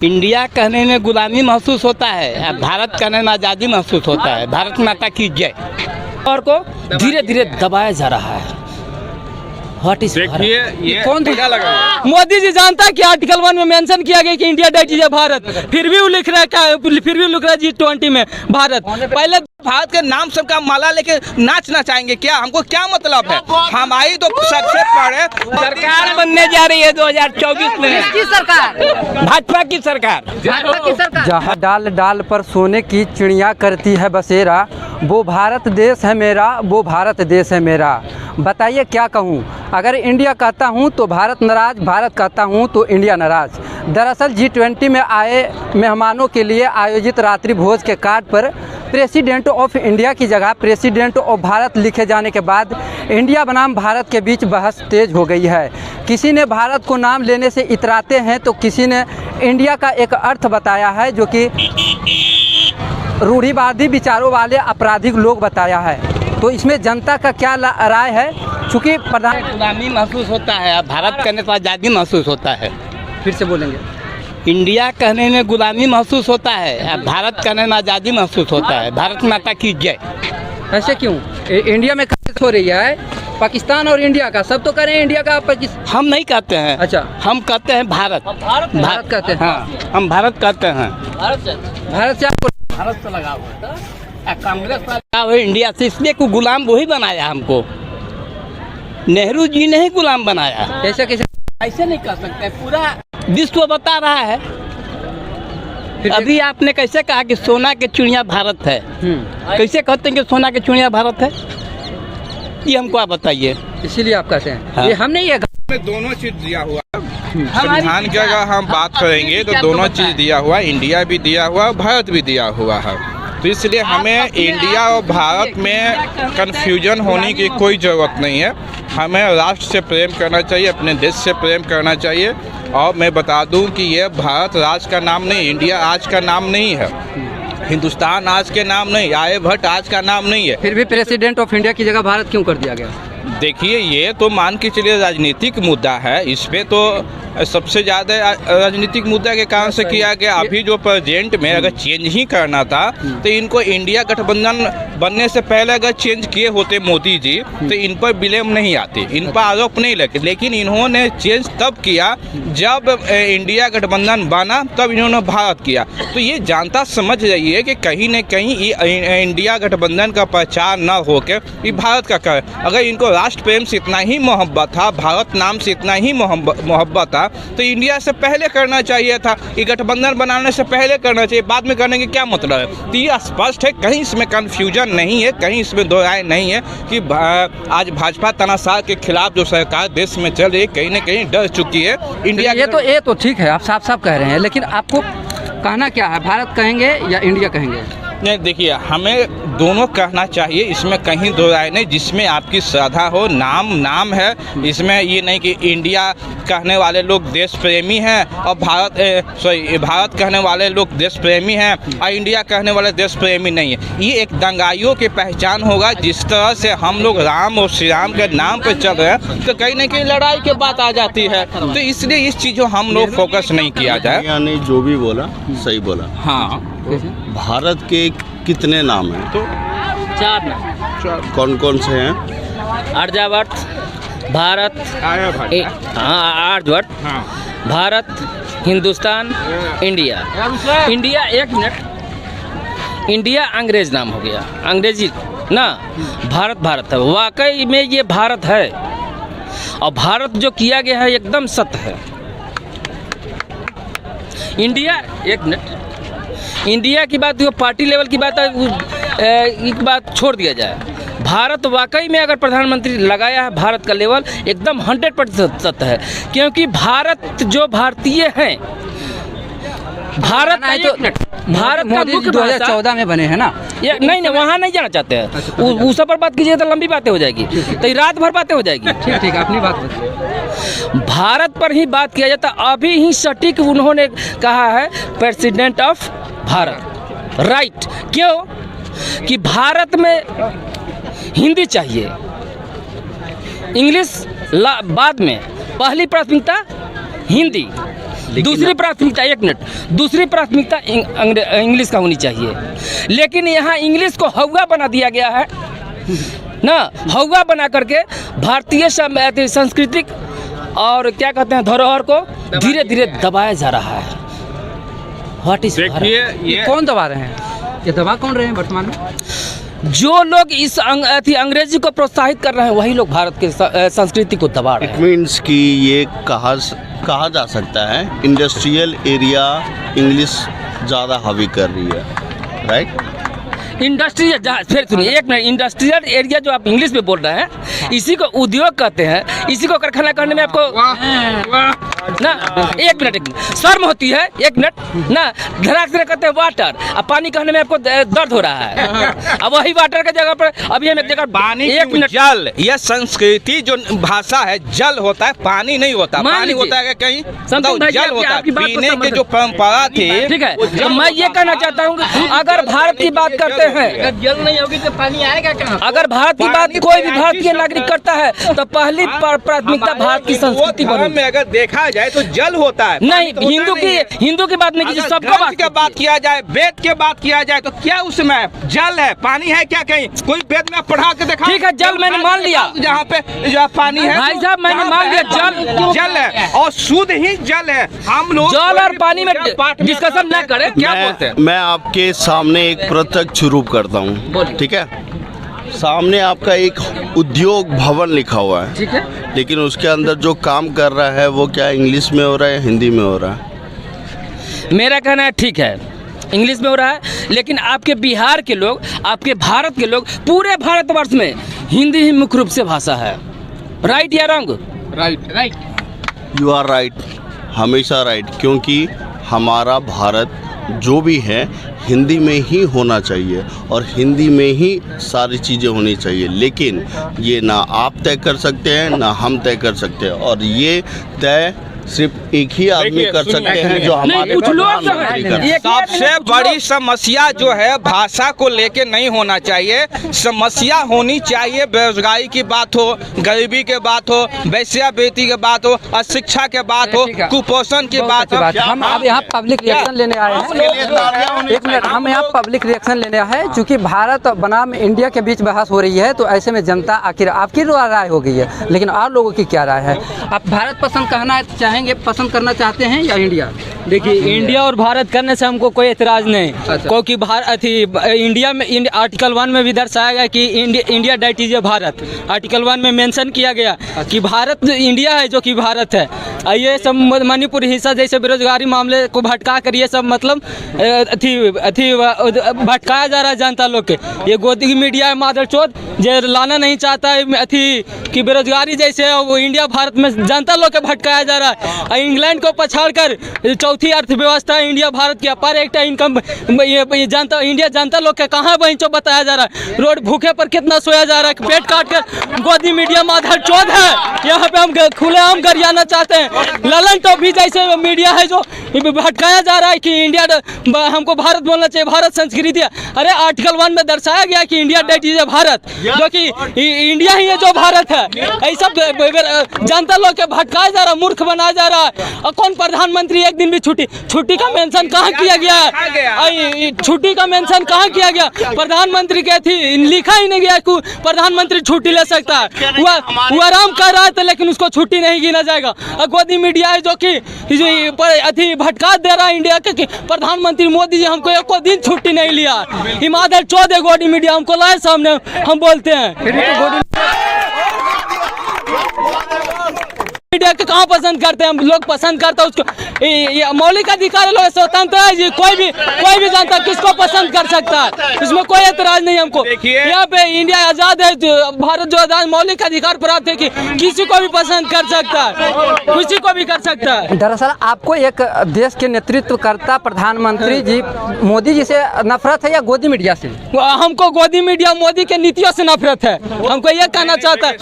India कहने में गुलामी महसूस होता है, भारत कहने में आज़ादी महसूस होता है। भारत माता की जय। और को धीरे धीरे दबाया जा रहा है। व्हाट इज देखिए ये कौन क्या लगा मोदी जी जानता है कि आर्टिकल 1 में मेंशन किया गया कि इंडिया डेट इज भारत, फिर भी वो लिख रहा है क्या, फिर भी लिख रहा है G20 में भारत। पहले भारत के नाम सबका माला लेके नाचना चाहेंगे क्या? हमको क्या मतलब है? हमारी तो सबसे बड़े सरकार बनने जा रही है 2024 में। किसकी सरकार? भाजपा की सरकार। भाजपा की सरकार। जहाँ डाल डाल पर सोने की चिड़िया करती है बसेरा, वो भारत देश है मेरा, वो भारत देश है मेरा। बताइए क्या कहूँ? अगर इंडिया कहता हूँ तो भारत नाराज, भारत कहता हूँ तो इंडिया नाराज। दरअसल G20 में आए मेहमानों के लिए आयोजित रात्रि भोज के कार्ड पर प्रेसिडेंट ऑफ इंडिया की जगह प्रेसिडेंट ऑफ भारत लिखे जाने के बाद इंडिया बनाम भारत के बीच बहस तेज हो गई है। किसी ने भारत को नाम लेने से इतराते हैं तो किसी ने इंडिया का एक अर्थ बताया है जो कि रूढ़िवादी विचारों वाले आपराधिक लोग बताया है। तो इसमें जनता का क्या राय है? चूँकि प्रधान गुलामी महसूस होता है, भारत कहने पर आज़ादी महसूस होता है। फिर से बोलेंगे। इंडिया कहने में गुलामी महसूस होता है, भारत कहने में आज़ादी महसूस होता है। भारत माता की जय। ऐसे क्यों? इंडिया में खर्च हो रही है, पाकिस्तान और इंडिया का सब तो करें, इंडिया का हम नहीं कहते हैं। अच्छा, हम कहते हैं भारत। भारत कहते हैं। हाँ, हम भारत कहते हैं। भारत से आपको भारत से लगा हुआ कांग्रेस लगा हुआ इंडिया से, इसलिए को गुलाम वही बनाया हमको। नेहरू जी ने ही गुलाम बनाया। कैसे कैसे ऐसे नहीं कर सकते, पूरा विश्व बता रहा है। अभी आपने कैसे कहा कि सोना के चिड़िया भारत है? कैसे कहते हैं कि सोना के चिड़िया भारत है? ये हमको आप बताइए। इसीलिए आप कहते हैं। हाँ। ये हम नहीं है। में दोनों चीज दिया हुआ है। संविधान की अगर हम बात करेंगे तो दोनों चीज दिया हुआ है, इंडिया भी दिया हुआ है, भारत भी दिया हुआ है। तो इसलिए हमें इंडिया और भारत में कन्फ्यूजन होने की कोई ज़रूरत नहीं है। हमें राष्ट्र से प्रेम करना चाहिए, अपने देश से प्रेम करना चाहिए। और मैं बता दूं कि ये भारत राज्य का नाम नहीं, इंडिया आज का नाम नहीं है, हिंदुस्तान आज के नाम नहीं, आर्यभट्ट आज का नाम नहीं है। फिर भी प्रेसिडेंट ऑफ इंडिया की जगह भारत क्यों कर दिया गया? देखिए ये तो मान के चलिए राजनीतिक मुद्दा है। इस पे तो सबसे ज़्यादा राजनीतिक मुद्दा के कारण से किया गया। अभी जो प्रेजेंट में अगर चेंज ही करना था तो इनको इंडिया गठबंधन बनने से पहले अगर चेंज किए होते मोदी जी तो इन पर ब्लेम नहीं आते, इन पर आरोप नहीं लगते। लेकिन इन्होंने चेंज तब किया जब इंडिया गठबंधन बना, तब इन्होंने भारत किया। तो ये जानता समझ रही है कि कहीं न कहीं इंडिया गठबंधन का प्रचार न होकर ये भारत का कर। अगर इनको राष्ट्र प्रेम से इतना ही मोहब्बत था, भारत नाम से इतना ही मोहब्बत था, तो इंडिया से पहले करना चाहिए था। ये गठबंधन बनाने से पहले करना चाहिए, बाद में करने के क्या मतलब है? तो ये स्पष्ट है, कहीं इसमें कन्फ्यूजन नहीं है, कहीं इसमें दो राय नहीं है कि आज भाजपा तानाशाह के खिलाफ जो सरकार देश में चल रही है कहीं न कहीं डर चुकी है इंडिया। ये तो ठीक है, आप साफ साफ कह रहे हैं, लेकिन आपको कहना क्या है? भारत कहेंगे या इंडिया कहेंगे? नहीं, देखिए हमें दोनों कहना चाहिए, इसमें कहीं दो राय नहीं। जिसमें आपकी श्रद्धा हो, नाम है, इसमें ये नहीं कि इंडिया कहने वाले लोग देश प्रेमी हैं और भारत कहने वाले लोग देश प्रेमी हैं और इंडिया कहने वाले देश प्रेमी नहीं है। ये एक दंगाइयों की पहचान होगा। जिस तरह से हम लोग राम और श्री राम के नाम पर चल रहे हैं तो कहीं ना कहीं लड़ाई की बात आ जाती है। तो इसलिए इस चीज़ों हम लोग फोकस नहीं किया जाए। यानी जो भी बोला सही बोला। हाँ, भारत के कितने नाम हैं? तो 4 नाम। कौन कौन से हैं? आर्यभट्ट, भारत, आर्यभट्ट, भारत, हिंदुस्तान, इंडिया। इंडिया, एक मिनट, इंडिया अंग्रेज नाम हो गया, अंग्रेजी ना। भारत है, वाकई में ये भारत है और भारत जो किया गया है एकदम सत्य है। इंडिया, एक मिनट, इंडिया की बात, जो पार्टी लेवल की बात है, एक बात छोड़ दिया जाए। भारत वाकई में अगर प्रधानमंत्री लगाया है, भारत का लेवल एकदम 100% सत्य है। क्योंकि भारत जो भारतीय हैं, भारत तो भारत का मुख्य 2014 में बने हैं ना। ये नहीं, वहाँ नहीं जाना चाहते हैं। उस पर बात कीजिए तो लंबी बातें हो जाएगी, तो ये रात भर बातें हो जाएगी। ठीक, अपनी बात बताइए। भारत पर ही बात किया जाता। अभी ही सटीक उन्होंने कहा है प्रेसिडेंट ऑफ भारत, राइट। क्यों? कि भारत में हिंदी चाहिए, इंग्लिश बाद में, पहली प्राथमिकता हिंदी। दूसरी प्राथमिकता, एक मिनट, दूसरी प्राथमिकता इंग्लिश का होनी चाहिए। लेकिन यहाँ इंग्लिश को हौवा बना दिया गया है ना, हौवा बना करके भारतीय सांस्कृतिक और क्या कहते हैं धरोहर को धीरे धीरे दबाया जा रहा है। व्हाट इज, देखिए ये कौन दबा रहे हैं, ये दबा कौन रहे हैं वर्तमान में? जो लोग इस अंग्रेजी को प्रोत्साहित कर रहे हैं वही लोग भारत के संस्कृति को दबा रहे हैं। मीन्स कि ये कहा जा सकता है इंडस्ट्रियल एरिया इंग्लिश ज़्यादा हावी कर रही है, राइट? इंडस्ट्रियल, फिर सुनिए एक मिनट, इंडस्ट्रियल एरिया जो आप इंग्लिश में बोल रहे हैं इसी को उद्योग कहते हैं। इसी को कारखाना करने में आपको ना एक मिनट शर्म होती है, एक मिनट ना, धड़ाक से कहते हैं वाटर, अब पानी कहने में आपको दर्द हो रहा है। अब वही वाटर की जगह पर अभी हम एक जगह पानी, एक मिनट, जल, यह संस्कृति जो भाषा है, जल होता है, पानी नहीं होता। मान पानी लीजिए, होता है कहीं समथिंग भाई, जल होता है, आपकी बात को पीने समझ की जो परंपरा थी। ठीक है, तो मैं ये कहना चाहता हूँ अगर भारत की बात करते हैं, जल नहीं होगी तो पानी आएगा कहाँ? अगर भारत की बात कोई भी भारतीय नागरिक करता है तो पहली प्राथमिकता भारत की संस्कृति पर में अगर देखा जाए तो जल होता है, नहीं, हिंदू की बात नहीं कीजिए, सबका बात किया जाए, वेद के बात किया जाए तो क्या उसमें जल है, पानी है क्या? कहीं कोई वेद में पढ़ा के देखा? ठीक है, जल मैंने मान लिया, जहाँ पे जहाँ पानी है भाई साहब मैंने मान लिया, जल है और शुद्ध ही जल है। हम लोग जल और पानी में डिस्कशन न करें, क्या बोलते हैं? मैं आपके सामने एक प्रत्यक्ष रूप करता हूँ, ठीक है? सामने आपका एक उद्योग भवन लिखा हुआ है, ठीक है, लेकिन उसके अंदर जो काम कर रहा है वो क्या इंग्लिश में हो रहा है या हिंदी में हो रहा है? मेरा कहना है ठीक है इंग्लिश में हो रहा है, लेकिन आपके बिहार के लोग, आपके भारत के लोग, पूरे भारतवर्ष में हिंदी ही मुख्य रूप से भाषा है। राइट या wrong? Right. You are right, हमेशा राइट, क्योंकि हमारा भारत जो भी है हिंदी में ही होना चाहिए और हिंदी में ही सारी चीज़ें होनी चाहिए। लेकिन ये ना आप तय कर सकते हैं ना हम तय कर सकते हैं, और ये तय सिर्फ एक ही आदमी कर सकते हैं जो हमारे कुछ लोग प्रधानमंत्री करते हैं। सबसे बड़ी समस्या जो है भाषा को लेके नहीं होना चाहिए, समस्या होनी चाहिए बेरोजगारी की बात हो, गरीबी के बात हो, वैश्यावृत्ति के बात हो, अशिक्षा के बात हो, कुपोषण की बात हो। हम अब यहाँ पब्लिक रिएक्शन लेने आए हैं, एक मिनट, हम यहाँ पब्लिक रिएक्शन लेने आए हैं क्योंकि भारत बनाम इंडिया के बीच बहस हो रही है, तो ऐसे में जनता आखिर आपकी राय हो गई है, लेकिन और लोगों की क्या राय है? आप भारत पसंद पसंद करना चाहते हैं या इंडिया? देखिए, इंडिया और भारत करने से हमको कोई एतराज़ नहीं, क्योंकि इंडिया में आर्टिकल 1 में भी दर्शाया गया कि India that is a Bharat. Article 1 में मेंशन किया गया कि भारत इंडिया है जो कि भारत है। ये सब मणिपुर हिस्सा जैसे बेरोजगारी मामले को भटका कर ये सब मतलब भटकाया जा रहा है जनता लोग के। ये गोदी मीडिया मादरचोद जो लाना नहीं चाहता है कि बेरोजगारी जैसे है वो इंडिया भारत में जनता लोग के भटकाया जा रहा है। इंग्लैंड को पछाड़कर चौथी अर्थव्यवस्था इंडिया भारत की अपार एक इनकम ये जनता इंडिया जनता लोग के कहाँ बहनचो बताया जा रहा है। रोड भूखे पर कितना सोया जा रहा है, पेट काट कर गोदी मीडिया मादरचोद है। यहाँ पे हम खुलेआम गरियाना चाहते हैं। ललन टॉपी जैसे मीडिया है जो भटकाया जा रहा है कि इंडिया हमको भारत बोलना चाहिए, भारत संस्कृति है। अरे आर्टिकल 1 में दर्शाया गया कि इंडिया डेट इज भारत, जो कि इंडिया ही है जो भारत है। ऐसा जनता लोग के भटकाया जा रहा है, मूर्ख बनाया जा रहा है। और कौन प्रधानमंत्री एक दिन भी छुट्टी का मेंशन कहाँ किया गया है? छुट्टी का मेंशन कहाँ किया गया? प्रधानमंत्री के थी लिखा ही नहीं गया कि प्रधानमंत्री छुट्टी ले सकता है। वो आराम कर रहा था लेकिन उसको छुट्टी नहीं गिना जाएगा। गोदी मीडिया है जो कि भटका दे रहा है इंडिया के। प्रधानमंत्री मोदी जी हमको एक दिन छुट्टी नहीं लिया। हिमाचल 14 गोदी मीडिया हमको लाए सामने, हम बोलते हैं मीडिया के कहाँ पसंद करते हैं हम लोग? पसंद करते हैं उसको, ये मौलिक अधिकार लोग स्वतंत्र है जी। कोई भी जनता किसको पसंद कर सकता है, इसमें कोई एतराज नहीं हमको। यहाँ पे इंडिया आज़ाद है, भारत जो आज़ाद मौलिक अधिकार प्राप्त है कि किसी को भी पसंद कर सकता है, किसी को भी कर सकता है। दरअसल आपको एक देश के नेतृत्व करता प्रधानमंत्री जी मोदी जी से नफरत है या गोदी मीडिया से? हमको गोदी मीडिया मोदी के नीतियों से नफरत है। हमको ये कहना चाहता है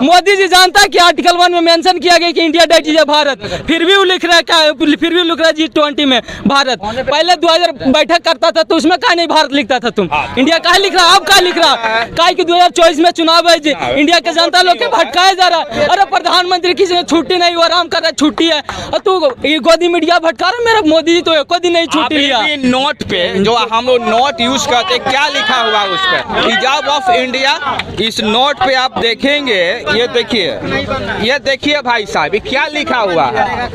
मोदी जी कि जानता है कि आर्टिकल 1 में मेंशन किया गया कि इंडिया डेट इज भारत, फिर भी वो लिख रहा है क्या, फिर भी लिख रहा है G20 में भारत। पहले 2000 बैठक करता था तो उसमें कहा नहीं भारत लिखता था, तुम इंडिया कहा लिख रहा, अब कहा लिख रहा, कहा कि 2024 में चुनाव है, इंडिया के जनता लोग के भटकाया जा रहा है। अरे प्रधानमंत्री की छुट्टी नहीं, वो आराम कर रहा है, छुट्टी है, और तू ये गोदी मीडिया भटका रहा। मेरा मोदी जी तो एक दिन नहीं छुट्टी लिया। नोट पे जो हम लोग नोट यूज करते क्या लिखा हुआ उस पर, रिजर्व ऑफ इंडिया। इस नोट पे आप देखेंगे, ये देखिए भाई साहब, ये क्या लिखा हुआ है,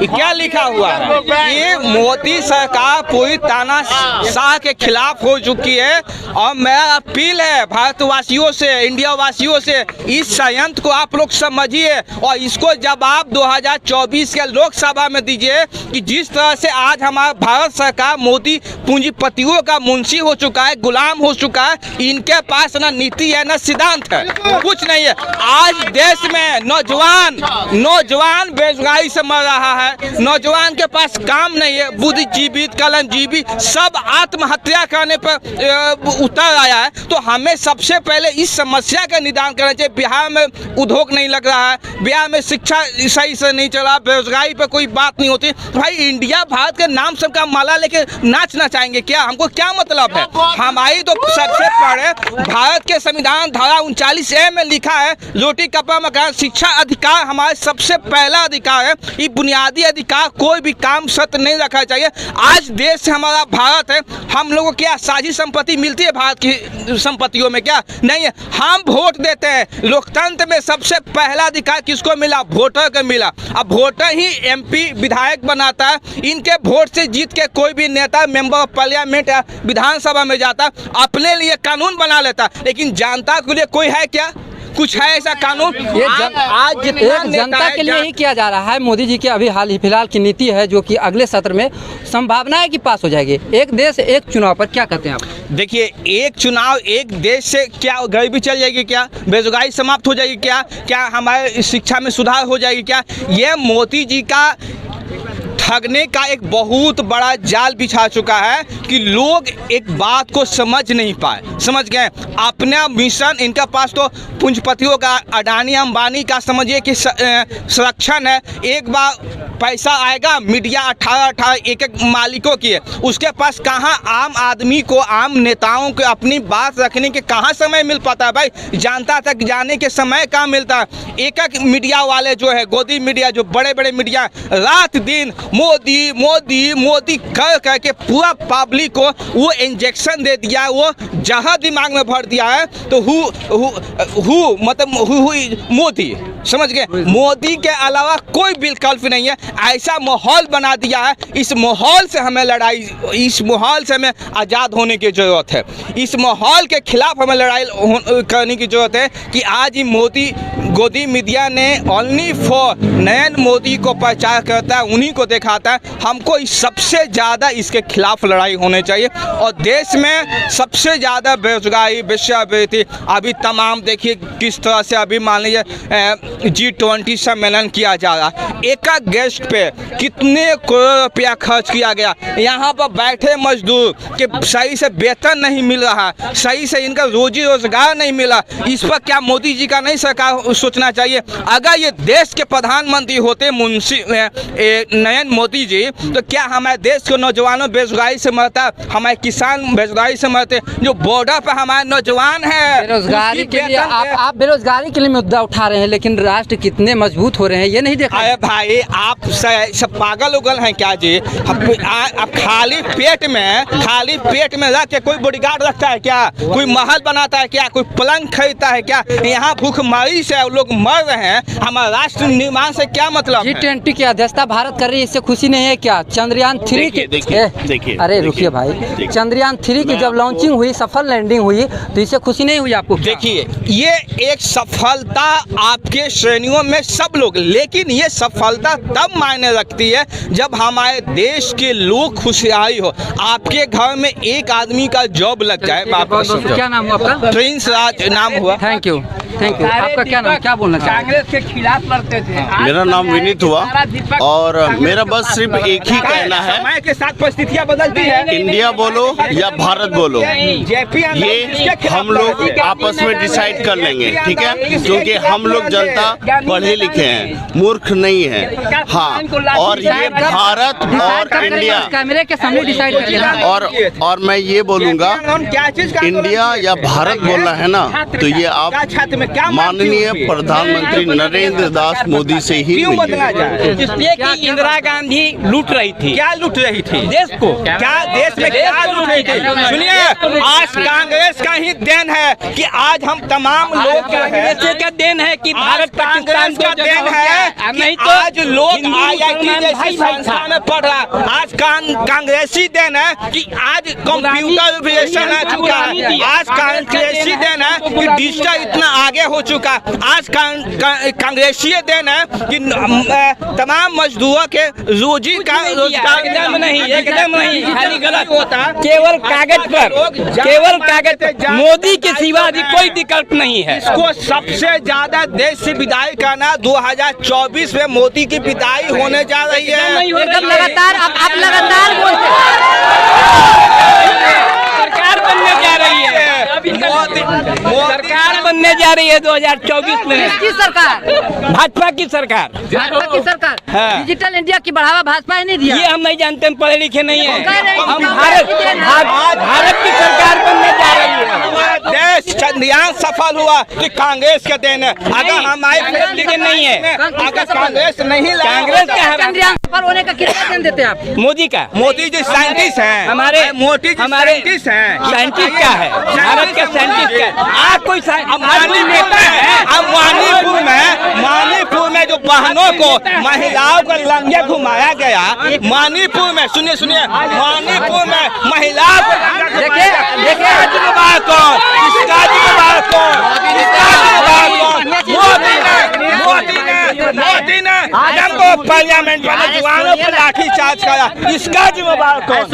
ये क्या लिखा हुआ है। ये मोदी सरकार पूरी तानाशाह के खिलाफ हो चुकी है। और मेरा अपील है भारतवासियों से, इंडिया वासियों से, इस षड्यंत्र को आप लोग समझिए और इसको जवाब 2024 के लोकसभा में दीजिए कि जिस तरह से आज हमारा भारत सरकार मोदी पूंजीपतियों का मुंशी हो चुका है, गुलाम हो चुका है। इनके पास ना नीति है ना सिद्धांत है, कुछ नहीं है। आज देश में नौजवान बेरोजगारी से मर रहा है, नौजवान के पास काम नहीं है, बुद्धिजीवी कलमजीवी सब आत्महत्या करने पर उतर आया है। तो हमें सबसे पहले इस समस्या का निदान करना चाहिए। बिहार में उद्योग नहीं लग रहा है, बिहार में शिक्षा सही से नहीं चला, बेरोजगारी पर कोई बात नहीं होती। भाई इंडिया भारत के नाम सबका माला लेके नाचना चाहेंगे क्या? हमको क्या मतलब है? हमारी तो सबसे पहले भारत के संविधान धारा 39A में लिखा है रोटी कपड़ा मकान शिक्षा अधिकार हमारे सबसे पहला अधिकार है। ये बुनियादी अधिकार कोई भी काम सत्य नहीं रखा चाहिए। आज देश हमारा भारत है, हम लोगों को क्या साझी संपत्ति मिलती है भारत की संपत्तियों में? क्या नहीं है। हम वोट देते हैं, लोकतंत्र में सबसे पहला अधिकार किसको मिला? वोटर को मिला। अब वोटर ही MP विधायक बनाता है। इनके वोट से जीत के कोई भी नेता मेंबर ऑफ पार्लियामेंट या विधानसभा में जाता, अपने लिए कानून बना लेता, लेकिन जनता के लिए कोई है क्या? कुछ है ऐसा कानून? ये आज एक जनता के लिए ही किया जा रहा है। मोदी जी की अभी हाल ही फिलहाल की नीति है जो कि अगले सत्र में संभावना है कि पास हो जाएगी। एक देश एक चुनाव पर क्या कहते हैं आप? देखिए, एक चुनाव एक देश से क्या गरीबी चल जाएगी? क्या बेरोजगारी समाप्त हो जाएगी? क्या हमारे शिक्षा में सुधार हो जाएगी? क्या ये मोदी जी का ठगने का एक बहुत बड़ा जाल बिछा चुका है कि लोग एक बात को समझ नहीं पाए। समझ गए अपना मिशन, इनका पास तो पूंजीपतियों का, अडानी अंबानी का समझिए कि संरक्षण है। एक बार पैसा आएगा, मीडिया 18 एक मालिकों की है, उसके पास कहाँ आम आदमी को, आम नेताओं को अपनी बात रखने के कहाँ समय मिल पाता है? भाई जनता तक जाने के समय कहाँ मिलता है? एक मीडिया वाले जो है, गोदी मीडिया, जो बड़े बड़े मीडिया, रात दिन मोदी मोदी मोदी कर करके पूरा पब्लिक को वो इंजेक्शन दे दिया है, वो जहर दिमाग में भर दिया है। तो मोदी, समझ गए? मोदी के अलावा कोई विकल्प नहीं है। ऐसा माहौल बना दिया है। इस माहौल से हमें लड़ाई, इस माहौल से हमें आज़ाद होने की ज़रूरत है। इस माहौल के खिलाफ हमें लड़ाई करने की ज़रूरत है कि आज ही मोदी गोदी मीडिया ने ओनली फॉर नरेंद्र मोदी को प्रचार करता है, उन्हीं को दिखाता है। हमको सबसे ज़्यादा इसके खिलाफ लड़ाई होनी चाहिए। और देश में सबसे ज़्यादा बेरोजगारी, वेश्यावृत्ति, अभी तमाम देखिए किस तरह से अभी मान लीजिए G20 सम्मेलन किया जा रहा है। एक गेस्ट पे कितने करोड़ रुपया खर्च किया गया। यहाँ पर बैठे मजदूर के सही से वेतन नहीं मिल रहा, सही से इनका रोजी रोजगार नहीं मिला। इस पर क्या मोदी जी का नहीं सरकार सोचना चाहिए? अगर ये देश के प्रधानमंत्री होते मुंशी नरेंद्र मोदी जी, तो क्या हमारे देश के नौजवानों बेरोजगारी से मरता, हमारे किसान बेरोजगारी से मरते, जो बॉर्डर पर हमारे नौजवान हैं बेरोजगारी के लिए आप बेरोजगारी के लिए मुद्दा उठा रहे हैं, लेकिन राष्ट्र कितने मजबूत हो रहे हैं ये नहीं देखा? अरे भाई आप सब पागल उगल हैं क्या जी? आप खाली पेट में रख के कोई बॉडीगार्ड रखता है क्या? कोई महल बनाता है क्या? कोई पलंग खरीदता है क्या? यहाँ भूखमरी से लोग मर रहे हैं। हमारा राष्ट्र निर्माण से क्या मतलब? G20 की अध्यक्षता भारत कर रही है, इससे खुशी नहीं है क्या? चंद्रयान 3 की देखिए अरे रुकिए भाई, चंद्रयान 3 की जब लॉन्चिंग हुई, सफल लैंडिंग हुई, तो इससे खुशी नहीं हुई आपको? देखिए, ये एक सफलता आपके श्रेणियों में सब लोग, लेकिन ये सफलता तब मायने रखती है जब हमारे देश के लोग खुशहाली हो। आपके घर में एक आदमी का जॉब लग जाए। क्या नाम हुआ आपका? प्रिंस राज नाम हुआ। Thank you. आपका क्या नाम? क्या बोलना चाहेंगे? कांग्रेस के खिलाफ लड़ते थे। मेरा नाम विनीत हुआ और मेरा बस सिर्फ एक ही कहना है, समय के साथ परिस्थितियां बदलती है। इंडिया बोलो या भारत बोलो, ये हम लोग आपस में डिसाइड कर लेंगे, ठीक है? क्योंकि हम लोग जनता पढ़े लिखे हैं, मूर्ख नहीं है। हाँ, और ये भारत और इंडिया कैमरे के सामने डिसाइड करिए। और मैं ये बोलूँगा, इंडिया या भारत बोलना है ना, तो ये आप माननीय प्रधानमंत्री नरेंद्र दास मोदी से ही मिलिए। इसलिए कि इंदिरा गांधी लूट रही थी। क्या लूट रही थी देश को? क्या देश में क्या लूट रही थी? सुनिए, आज कांग्रेस का ही देन है कि आज हम तमाम लोग कांग्रेस का देन है कि भारत पाकिस्तान का देन है, नहीं तो आज लोग IIT जैसी संस्था में पढ़ रहा। आज कांग्रेसी देन है कि आज कंप्यूटराइजेशन आ चुका है। आज कांग्रेसी देन है कि डिजिटल इतना आगे हो चुका। आज कांग्रेसी देन है कि तमाम मजदूरों के रोजी का रोजगार एकदम नहीं, खाली गलत होता। केवल कागज पर मोदी के सिवा भी कोई विकल्प नहीं है। इसको सबसे ज्यादा देश से विदाई करना 2024 में मोदी की विदाई होने जा रही है। एकदम लगातार आप लगातार बोलते हैं। सरकार बनने जा रही है। सरकार बनने जा रही है 2024 में। किसकी सरकार? भाजपा की सरकार। भाजपा की सरकार। हाँ। डिजिटल इंडिया की बढ़ावा भाजपा ही नहीं दिया। ये हम नहीं जानते, हम पढ़े लिखे नहीं है। हम भारत भारत की सरकार बनने जा रही है। देश चंद्रयान सफल हुआ कि कांग्रेस के देन है। अगर हमारे कांग्रेस के नहीं है, अगर कांग्रेस नहीं कांग्रेस का चंद्रयान सफल होने का कितना देन देते हैं आप? मोदी का। मोदी जी साइंटिस्ट हैं, हमारे मोदी जी साइंटिस्ट हैं। साइंटिस्ट क्या है? भारत का साइंटिस्ट क्या है? आप कोई मणिपुर में जो बहनों को महिलाओं को लंगे घुमाया गया, मणिपुर में सुनिए मणिपुर में महिलाओं को इसका जिम्मेदार कौन? मोदी ने जब वो पार्लियामेंट में जवानों पर लाठी चार्ज करा, इसका जिम्मेदार कौन?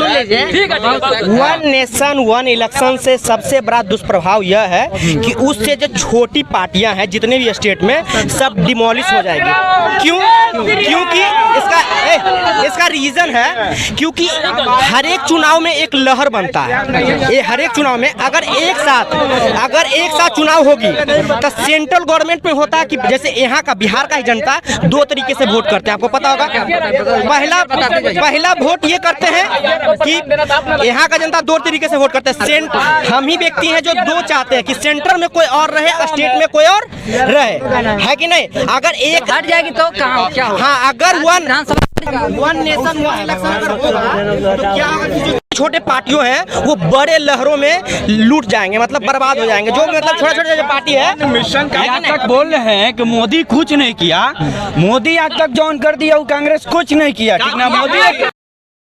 वन नेशन वन इलेक्शन से सबसे बड़ा दुष्प्रभाव यह है कि उससे जो छोटी पार्टियां हैं जितने भी स्टेट में सब डिमोलिश हो जाएगी। क्यों? क्योंकि इसका रीजन है क्योंकि हर एक चुनाव में एक लहर बनता है। ये हर एक चुनाव में अगर एक साथ चुनाव होगी तो सेंट्रल गवर्नमेंट में होता है कि जैसे यहाँ का बिहार का ही जनता दो तरीके से वोट करते हैं, आपको पता होगा। पहला वोट ये करते हैं कि यहाँ का जनता दो तरीके से वोट करते हैं। हम ही व्यक्ति हैं जो दो चाहते हैं कि सेंटर में कोई और रहे, स्टेट में कोई और रहे, है कि नहीं? अगर एक हट जाएगी तो कहाँ क्या होगा? हाँ, अगर वन नेशन वन इलेक्शन अगर होगा तो क्या होगा? जो छोटे पार्टियों हैं वो बड़े लहरों में लूट जाएंगे, मतलब बर्बाद हो जाएंगे। जो मतलब छोटे पार्टी है मिशन का आज तक बोल रहे हैं कि मोदी कुछ नहीं किया। मोदी आज तक जॉइन कर दिया, वो कांग्रेस कुछ नहीं किया, ठीक ना? मोदी